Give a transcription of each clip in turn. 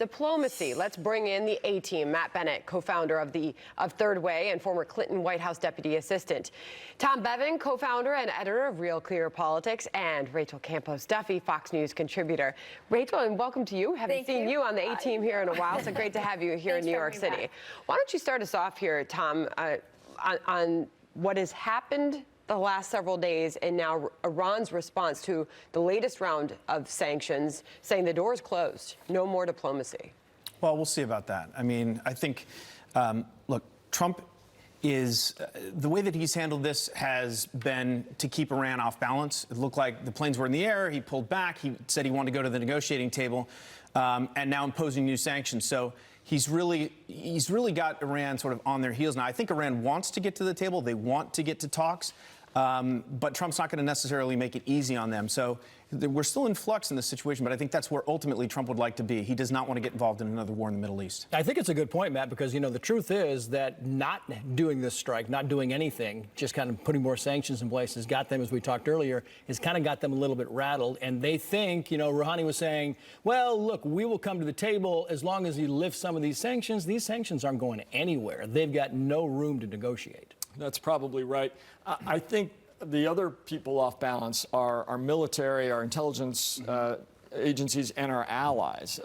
diplomacy. Let's bring in the A-team. Matt Bennett, co-founder of Third Way and former Clinton White House deputy assistant. Tom Bevan, co-founder and editor of Real Clear Politics, and Rachel Campos-Duffy, Fox News contributor. Rachel, and welcome to you. Haven't seen you on the A-team here in a while, so great to have you here in New York City. Why don't you start us off here, Tom, on what has happened the last several days, and now Iran's response to the latest round of sanctions, saying the door is closed, no more diplomacy. Well, we'll see about that. I mean, I think, look, Trump is, the way that he's handled this has been to keep Iran off balance. It looked like the planes were in the air, he pulled back, he said he wanted to go to the negotiating table, and now imposing new sanctions. So he's really got Iran sort of on their heels now. I think Iran wants to get to the table, they want to get to talks, but Trump's not going to necessarily make it easy on them. So we're still in flux in this situation, but I think that's where ultimately Trump would like to be. He does not want to get involved in another war in the Middle East. I think it's a good point, Matt, because, you know, the truth is that not doing this strike, not doing anything, just kind of putting more sanctions in place has got them, as we talked earlier, has kind of got them a little bit rattled. And they think, you know, Rouhani was saying, well, look, we will come to the table as long as you lift some of these sanctions. These sanctions aren't going anywhere. They've got no room to negotiate. That's probably right. I think the other people off balance are our military, our intelligence agencies, and our allies.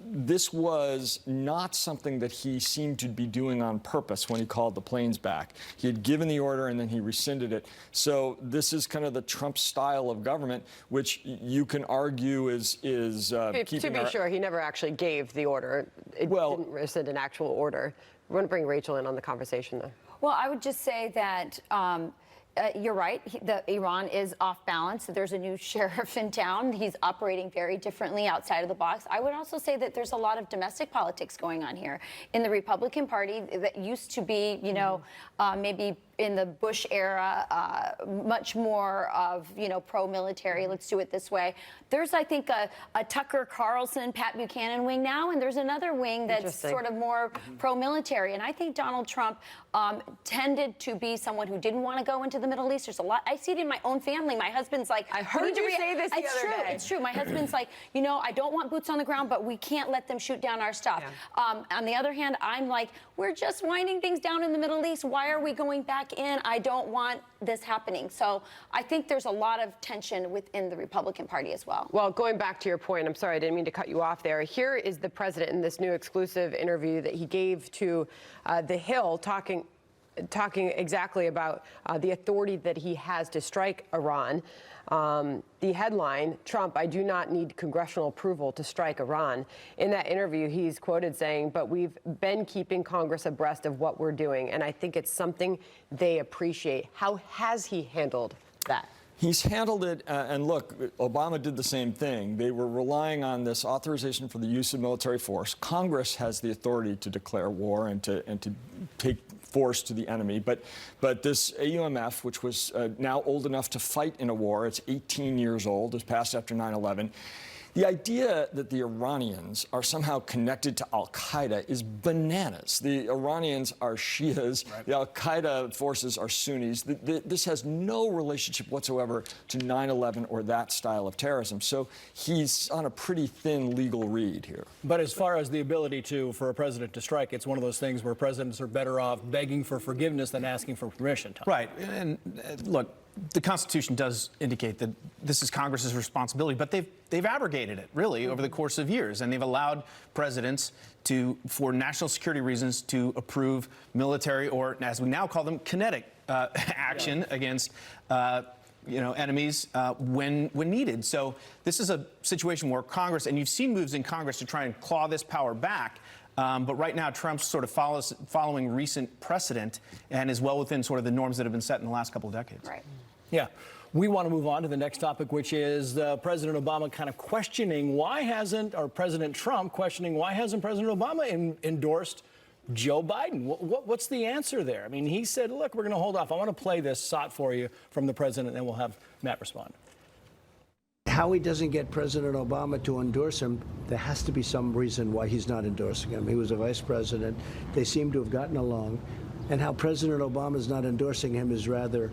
This was not something that he seemed to be doing on purpose when he called the planes back. He had given the order and then he rescinded it. So this is kind of the Trump style of government, which you can argue is keeping to be sure, he never actually gave the order. It didn't rescind an actual order. We want to bring Rachel in on the conversation, though. Well, I would just say that you're right. Iran is off balance. There's a new sheriff in town. He's operating very differently outside of the box. I would also say that there's a lot of domestic politics going on here. In the Republican Party, that used to be, you know, maybe in the Bush era, much more of, you know, pro-military, let's do it this way. There's, I think, a Tucker Carlson, Pat Buchanan wing now, and there's another wing that's sort of more pro-military. And I think Donald Trump tended to be someone who didn't want to go into the Middle East. There's a lot. I see it in my own family. My husband's like, I heard you say this the other day. It's true. My husband's like, you know, I don't want boots on the ground, but we can't let them shoot down our stuff. Yeah. On the other hand, I'm like, we're just winding things down in the Middle East. Why are we going back in? I don't want this happening. So I think there's a lot of tension within the Republican Party as well. Well, going back to your point, I'm sorry, I didn't mean to cut you off there. Here is the president in this new exclusive interview that he gave to The Hill, talking exactly about the authority that he has to strike Iran. The headline, Trump, I do not need congressional approval to strike Iran. In that interview, he's quoted saying, but we've been keeping Congress abreast of what we're doing, and I think it's something they appreciate. How has he handled that? He's handled it, and look, Obama did the same thing. They were relying on this authorization for the use of military force. Congress has the authority to declare war and to take force to the enemy. But this AUMF, which was now old enough to fight in a war, it's 18 years old, it was passed after 9/11. The idea that the Iranians are somehow connected to al-Qaeda is bananas. The Iranians are Shias. Right. The al-Qaeda forces are Sunnis. This has no relationship whatsoever to 9/11 or that style of terrorism. So he's on a pretty thin legal read here. But as far as the ability for a president to strike, it's one of those things where presidents are better off begging for forgiveness than asking for permission. Tom. Right. And look, the Constitution does indicate that this is Congress's responsibility, but they've abrogated it, really, over the course of years, and they've allowed presidents to, for national security reasons, to approve military, or as we now call them, kinetic action against enemies when needed. So this is a situation where Congress, and you've seen moves in Congress to try and claw this power back. But right now, Trump's sort of following recent precedent and is well within sort of the norms that have been set in the last couple of decades. Right. Yeah. We want to move on to the next topic, which is President Obama kind of questioning President Trump questioning why hasn't President Obama endorsed Joe Biden? What's the answer there? I mean, he said, look, we're going to hold off. I want to play this shot for you from the president, and then we'll have Matt respond. How he doesn't get President Obama to endorse him, there has to be some reason why he's not endorsing him. He was a vice president. They seem to have gotten along. And how President Obama is not endorsing him is rather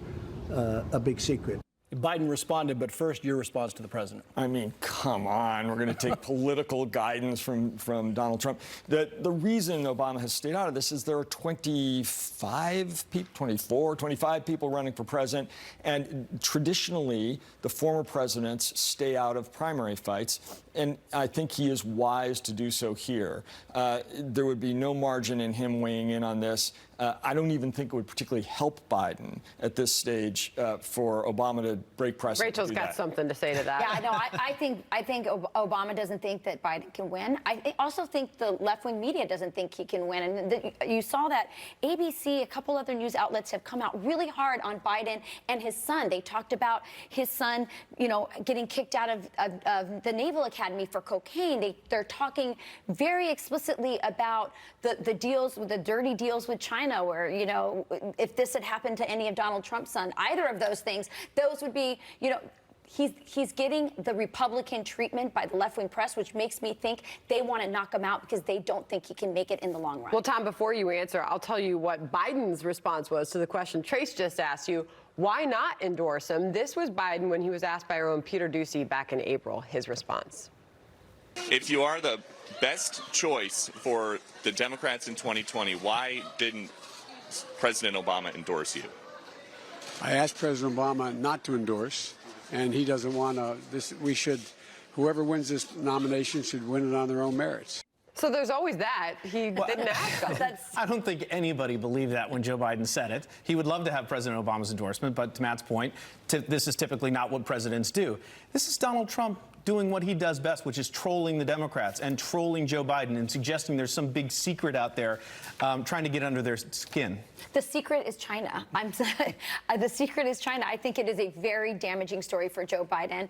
a big secret. Biden responded, but first, your response to the president. I mean, come on. We're going to take political guidance from Donald Trump. The reason Obama has stayed out of this is there are 25 people, 24, 25 people running for president. And traditionally, the former presidents stay out of primary fights. And I think he is wise to do so here. There would be no margin in him weighing in on this. I don't even think it would particularly help Biden at this stage for Obama to break precedent. Rachel's got something to say to that. Yeah, no, I think Obama doesn't think that Biden can win. I also think the left-wing media doesn't think he can win. And you saw that ABC, a couple other news outlets have come out really hard on Biden and his son. They talked about his son, getting kicked out of the Naval Academy for cocaine. They're talking very explicitly about the deals, the dirty deals with China, where, if this had happened to any of Donald Trump's son, either of those things, those would be, he's getting the Republican treatment by the left-wing press, which makes me think they want to knock him out because they don't think he can make it in the long run. Well, Tom, before you answer, I'll tell you what Biden's response was to the question Trace just asked you. Why not endorse him? This was Biden when he was asked by our own Peter Doocy back in April. His response. If you are the best choice for the Democrats in 2020, why didn't President Obama endorse you? I asked President Obama not to endorse, and he doesn't want to. Whoever wins this nomination should win it on their own merits. So there's always that. He didn't ask him. I don't think anybody believed that when Joe Biden said it. He would love to have President Obama's endorsement, but to Matt's point, this is typically not what presidents do. This is Donald Trump doing what he does best, which is trolling the Democrats and trolling Joe Biden and suggesting there's some big secret out there trying to get under their skin. The secret is China. The secret is China. I think it is a very damaging story for Joe Biden.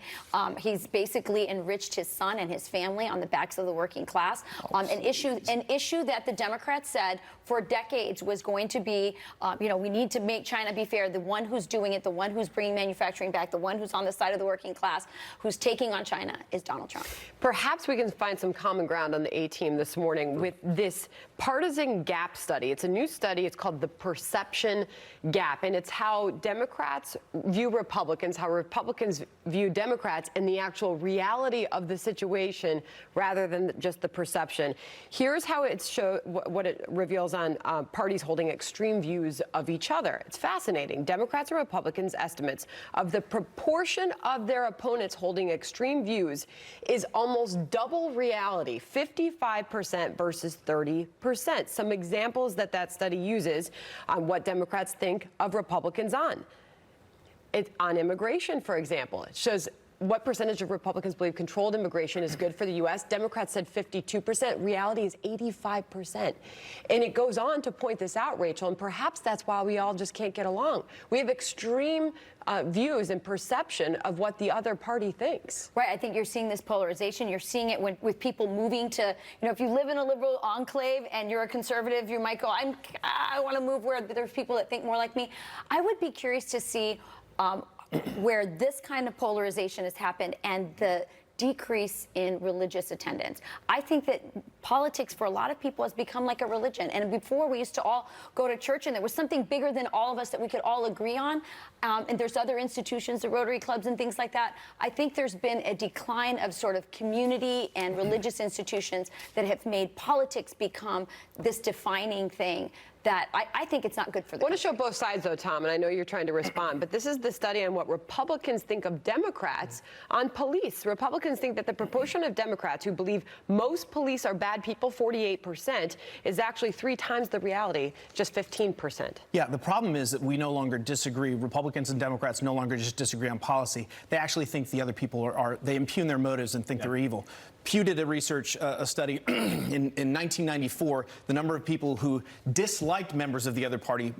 He's basically enriched his son and his family on the backs of the working class. An issue that the Democrats said for decades was going to be, we need to make China be fair. The one who's doing it, the one who's bringing manufacturing back, the one who's on the side of the working class, who's taking on China is Donald Trump. Perhaps we can find some common ground on the A-team this morning with this partisan gap study. It's a new study. It's called the Perception Gap, and it's how Democrats view Republicans, how Republicans view Democrats, and the actual reality of the situation rather than just the perception. Here's how it shows what it reveals on parties holding extreme views of each other. It's fascinating. Democrats and Republicans' estimates of the proportion of their opponents holding extreme views is almost double reality, 55% versus 30%. Some examples that study uses on what Democrats think of Republicans on immigration, for example. It shows what percentage of Republicans believe controlled immigration is good for the U.S. Democrats said 52%. Reality is 85%. And it goes on to point this out, Rachel, and perhaps that's why we all just can't get along. We have extreme views and perception of what the other party thinks. Right. I think you're seeing this polarization. You're seeing it with people moving to, if you live in a liberal enclave and you're a conservative, you might go, I want to move where there's people that think more like me. I would be curious to see where this kind of polarization has happened and the decrease in religious attendance. I think that politics for a lot of people has become like a religion. And before we used to all go to church and there was something bigger than all of us that we could all agree on. And there's other institutions, the Rotary clubs and things like that. I think there's been a decline of sort of community and religious institutions that have made politics become this defining thing that I think it's not good for the I want to show both sides, though, Tom, and I know you're trying to respond, but this is the study on what Republicans think of Democrats on police. Republicans think that the proportion of Democrats who believe most police are bad people, 48%, is actually 3 times the reality, just 15%. Yeah, the problem is that we no longer disagree. Republicans and Democrats no longer just disagree on policy. They actually think the other people they impugn their motives and think they're evil. Pew did a study in 1994. The number of people who disliked members of the other party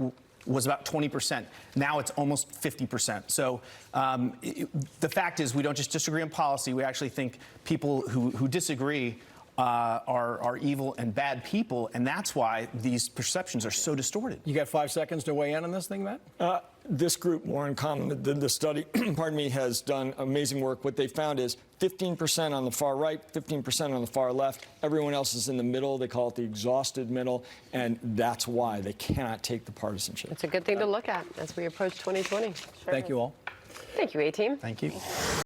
was about 20%. Now it's almost 50%. So the fact is we don't just disagree on policy. We actually think people who disagree are evil and bad people, and that's why these perceptions are so distorted. You got 5 seconds to weigh in on this thing, Matt? This group, More in Common, that did the study, pardon me, has done amazing work. What they found is 15% on the far right, 15% on the far left. Everyone else is in the middle. They call it the exhausted middle, and that's why they cannot take the partisanship. It's a good thing to look at as we approach 2020. Thank you all. Thank you, A-Team. Thank you.